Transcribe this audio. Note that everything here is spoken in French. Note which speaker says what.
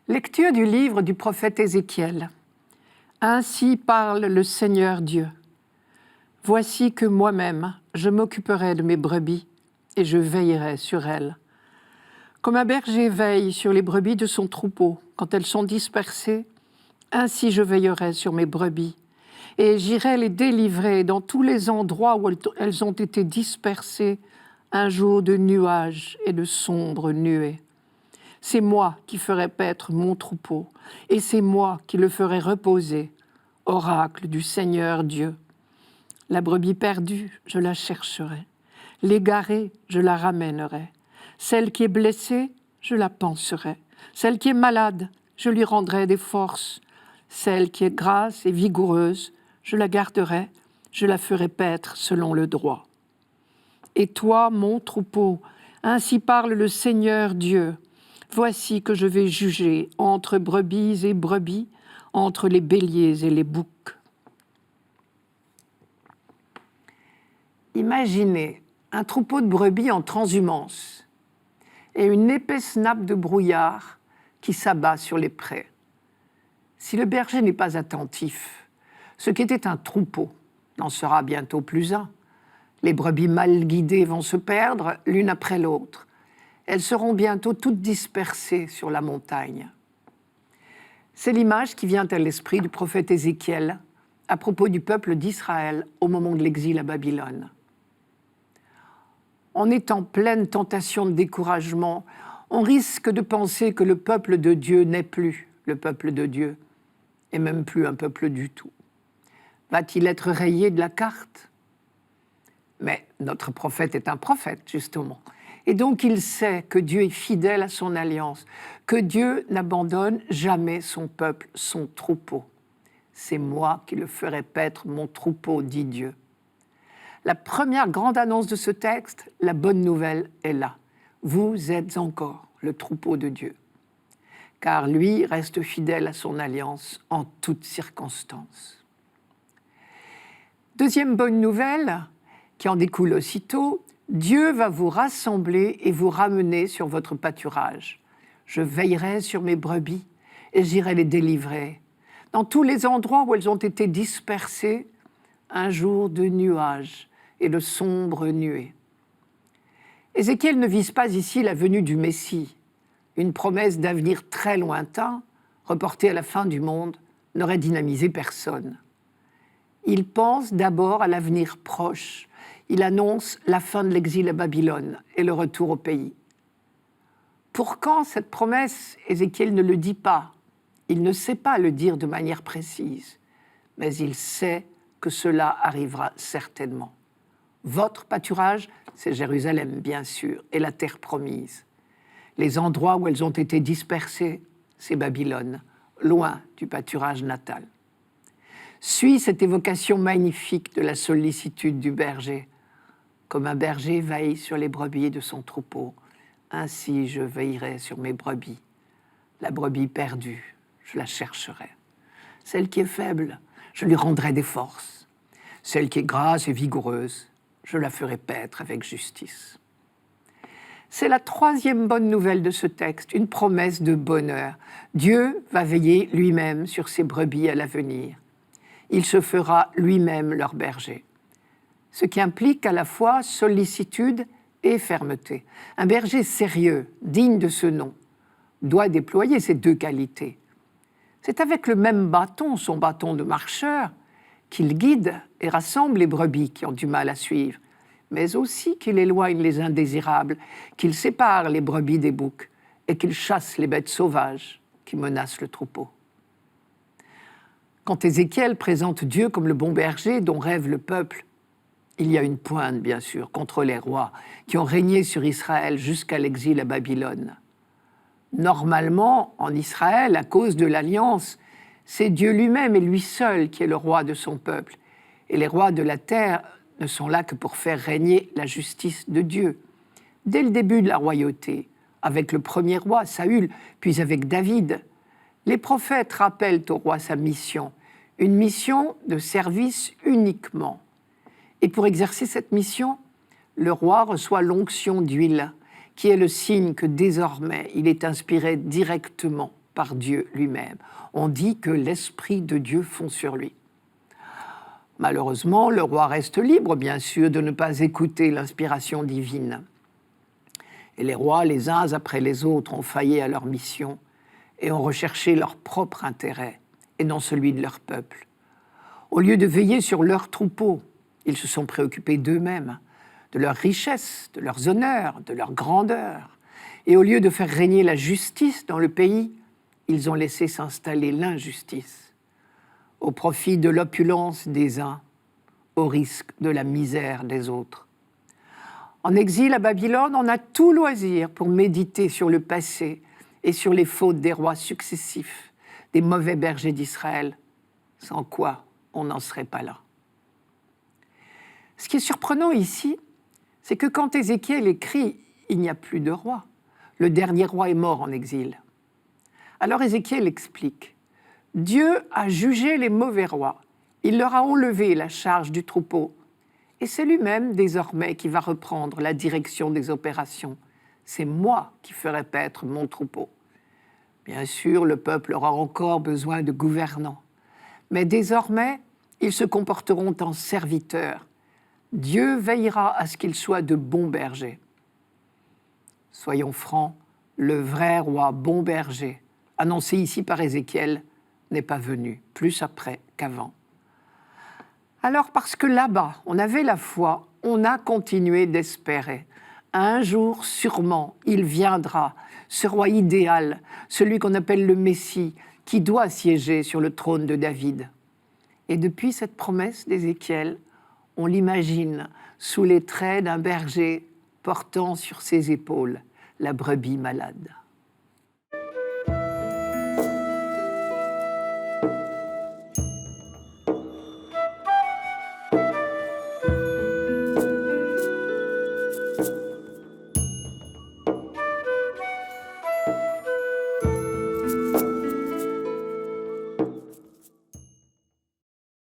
Speaker 1: Lecture du livre du prophète Ézéchiel. Ainsi parle le Seigneur Dieu. Voici que moi-même, je m'occuperai de mes brebis et je veillerai sur elles. Comme un berger veille sur les brebis de son troupeau quand elles sont dispersées, ainsi je veillerai sur mes brebis et j'irai les délivrer dans tous les endroits où elles ont été dispersées un jour de nuages et de sombres nuées. C'est moi qui ferai paître mon troupeau, et c'est moi qui le ferai reposer, oracle du Seigneur Dieu. La brebis perdue, je la chercherai. L'égarée, je la ramènerai. Celle qui est blessée, je la panserai. Celle qui est malade, je lui rendrai des forces. Celle qui est grasse et vigoureuse, je la garderai, je la ferai paître selon le droit. Et toi, mon troupeau, ainsi parle le Seigneur Dieu. Voici que je vais juger entre brebis et brebis, entre les béliers et les boucs. Imaginez un troupeau de brebis en transhumance et une épaisse nappe de brouillard qui s'abat sur les prés. Si le berger n'est pas attentif, ce qui était un troupeau n'en sera bientôt plus un. Les brebis mal guidées vont se perdre l'une après l'autre. Elles seront bientôt toutes dispersées sur la montagne. C'est l'image qui vient à l'esprit du prophète Ézéchiel à propos du peuple d'Israël au moment de l'exil à Babylone. On est en pleine tentation de découragement. On risque de penser que le peuple de Dieu n'est plus le peuple de Dieu, et même plus un peuple du tout. Va-t-il être rayé de la carte ? Mais notre prophète est un prophète, justement. Et donc il sait que Dieu est fidèle à son alliance, que Dieu n'abandonne jamais son peuple, son troupeau. C'est moi qui le ferai paître mon troupeau, dit Dieu. La première grande annonce de ce texte, la bonne nouvelle est là. Vous êtes encore le troupeau de Dieu. Car lui reste fidèle à son alliance en toutes circonstances. Deuxième bonne nouvelle, qui en découle aussitôt, Dieu va vous rassembler et vous ramener sur votre pâturage. Je veillerai sur mes brebis et j'irai les délivrer. Dans tous les endroits où elles ont été dispersées, un jour de nuages et de sombres nuées. Ézéchiel ne vise pas ici la venue du Messie. Une promesse d'avenir très lointain, reportée à la fin du monde, n'aurait dynamisé personne. Il pense d'abord à l'avenir proche. Il annonce la fin de l'exil à Babylone et le retour au pays. Pour quand cette promesse, Ézéchiel ne le dit pas. Il ne sait pas le dire de manière précise, mais il sait que cela arrivera certainement. Votre pâturage, c'est Jérusalem, bien sûr, et la terre promise. Les endroits où elles ont été dispersées, c'est Babylone, loin du pâturage natal. Suit cette évocation magnifique de la sollicitude du berger. Comme un berger veille sur les brebis de son troupeau, ainsi je veillerai sur mes brebis. La brebis perdue, je la chercherai. Celle qui est faible, je lui rendrai des forces. Celle qui est grasse et vigoureuse, je la ferai paître avec justice. C'est la troisième bonne nouvelle de ce texte, une promesse de bonheur. Dieu va veiller lui-même sur ses brebis à l'avenir. Il se fera lui-même leur berger. Ce qui implique à la fois sollicitude et fermeté. Un berger sérieux, digne de ce nom, doit déployer ces deux qualités. C'est avec le même bâton, son bâton de marcheur, qu'il guide et rassemble les brebis qui ont du mal à suivre, mais aussi qu'il éloigne les indésirables, qu'il sépare les brebis des boucs et qu'il chasse les bêtes sauvages qui menacent le troupeau. Quand Ézéchiel présente Dieu comme le bon berger dont rêve le peuple, il y a une pointe, bien sûr, contre les rois qui ont régné sur Israël jusqu'à l'exil à Babylone. Normalement, en Israël, à cause de l'alliance, c'est Dieu lui-même et lui seul qui est le roi de son peuple. Et les rois de la terre ne sont là que pour faire régner la justice de Dieu. Dès le début de la royauté, avec le premier roi, Saül, puis avec David, les prophètes rappellent au roi sa mission, une mission de service uniquement. Et pour exercer cette mission, le roi reçoit l'onction d'huile, qui est le signe que désormais il est inspiré directement par Dieu lui-même. On dit que l'Esprit de Dieu fond sur lui. Malheureusement, le roi reste libre, bien sûr, de ne pas écouter l'inspiration divine. Et les rois, les uns après les autres, ont failli à leur mission et ont recherché leur propre intérêt et non celui de leur peuple. Au lieu de veiller sur leurs troupeaux, ils se sont préoccupés d'eux-mêmes, de leurs richesses, de leurs honneurs, de leur grandeur. Et au lieu de faire régner la justice dans le pays, ils ont laissé s'installer l'injustice, au profit de l'opulence des uns, au risque de la misère des autres. En exil à Babylone, on a tout loisir pour méditer sur le passé et sur les fautes des rois successifs, des mauvais bergers d'Israël, sans quoi on n'en serait pas là. Ce qui est surprenant ici, c'est que quand Ézéchiel écrit « Il n'y a plus de roi », le dernier roi est mort en exil. Alors Ézéchiel explique « Dieu a jugé les mauvais rois, il leur a enlevé la charge du troupeau, et c'est lui-même désormais qui va reprendre la direction des opérations. C'est moi qui ferai paître mon troupeau. » Bien sûr, le peuple aura encore besoin de gouvernants, mais désormais, ils se comporteront en serviteurs. Dieu veillera à ce qu'ils soient de bons bergers. Soyons francs, le vrai roi bon berger, annoncé ici par Ézéchiel, n'est pas venu, plus après qu'avant. Alors parce que là-bas, on avait la foi, on a continué d'espérer. Un jour, sûrement, il viendra, ce roi idéal, celui qu'on appelle le Messie, qui doit siéger sur le trône de David. Et depuis cette promesse d'Ézéchiel, on l'imagine sous les traits d'un berger portant sur ses épaules la brebis malade.